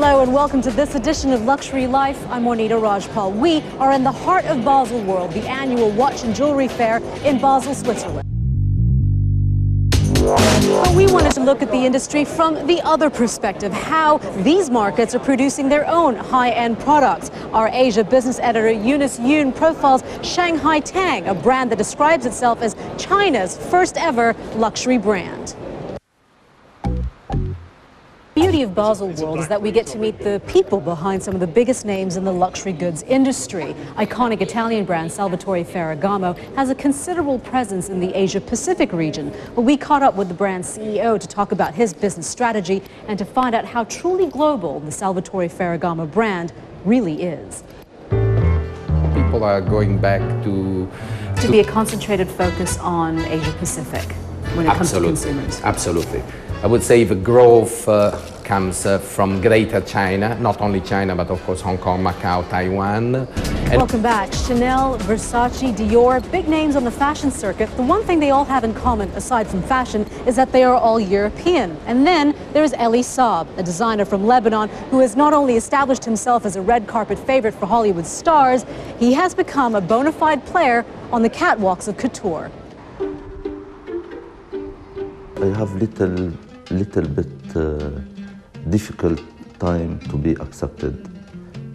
Hello and welcome to this edition of Luxury Life. I'm Juanita Rajpal. We are in the heart of Basel World, the annual watch and jewelry fair in Basel, Switzerland. But we wanted to look at the industry from the other perspective, how these markets are producing their own high-end products. Our Asia business editor Eunice Yoon profiles Shanghai Tang, a brand that describes itself as China's first ever luxury brand. The beauty of Basel World is that we get to meet the people behind some of the biggest names in the luxury goods industry. Iconic Italian brand Salvatore Ferragamo has a considerable presence in the Asia-Pacific region. But we caught up with the brand's CEO to talk about his business strategy and to find out how truly global the Salvatore Ferragamo brand really is. People are going back to be a concentrated focus on Asia-Pacific when it comes to consumers. Absolutely. I would say the growth comes from Greater China, not only China, but of course Hong Kong, Macau, Taiwan. And welcome back. Chanel, Versace, Dior, big names on the fashion circuit. The one thing they all have in common, aside from fashion, is that they are all European. And then there's Elie Saab, a designer from Lebanon, who has not only established himself as a red carpet favorite for Hollywood stars, he has become a bona fide player on the catwalks of couture. I have little bit difficult time to be accepted,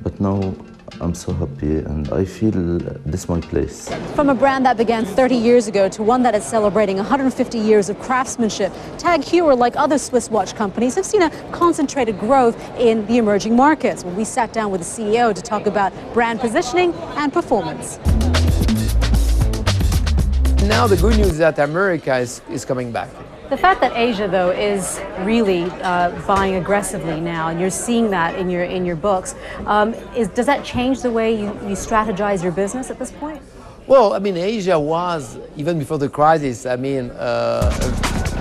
but now I'm so happy and I feel this is my place. From a brand that began 30 years ago to one that is celebrating 150 years of craftsmanship, TAG Heuer, like other Swiss watch companies, have seen a concentrated growth in the emerging markets. Well, we sat down with the CEO to talk about brand positioning and performance. Now the good news is that America is coming back. The fact that Asia, though, is really buying aggressively now, and you're seeing that in your books, does that change the way you strategize your business at this point? Well, I mean, Asia was, even before the crisis, I mean...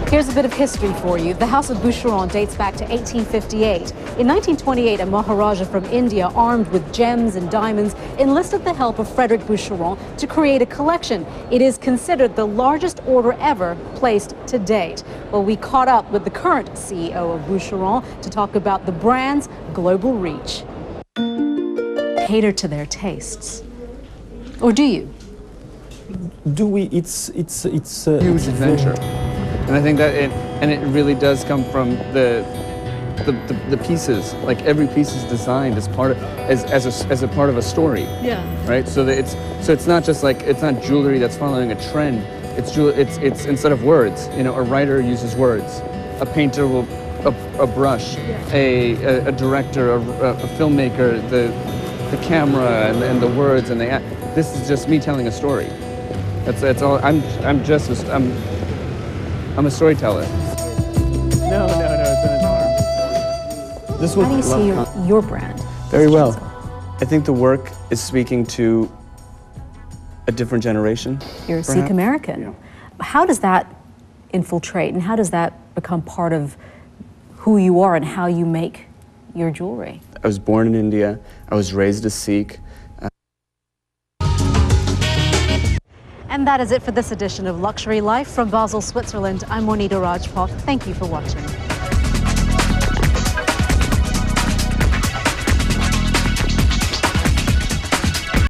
Here's a bit of history for you. The House of Boucheron dates back to 1858. In 1928, a Maharaja from India, armed with gems and diamonds, enlisted the help of Frederick Boucheron to create a collection. It is considered the largest order ever placed to date. Well, we caught up with the current CEO of Boucheron to talk about the brand's global reach. Cater to their tastes. Or do you? Do we? It's a huge adventure. And I think that it really does come from the pieces. Like every piece is designed as part of as a part of a story. Yeah. Right. So that it's not just like, it's not jewelry that's following a trend. It's instead of words. You know, a writer uses words. A painter will a brush. Yeah. A director, a filmmaker, the camera and the words and this is just me telling a story. That's all. I'm a storyteller. No, it's not an arm. How do you see your brand? Very well. I think the work is speaking to a different generation. You're a Sikh American. Yeah. How does that infiltrate and how does that become part of who you are and how you make your jewelry? I was born in India. I was raised a Sikh. And that is it for this edition of Luxury Life from Basel, Switzerland. I'm Juanita Rajpal. Thank you for watching.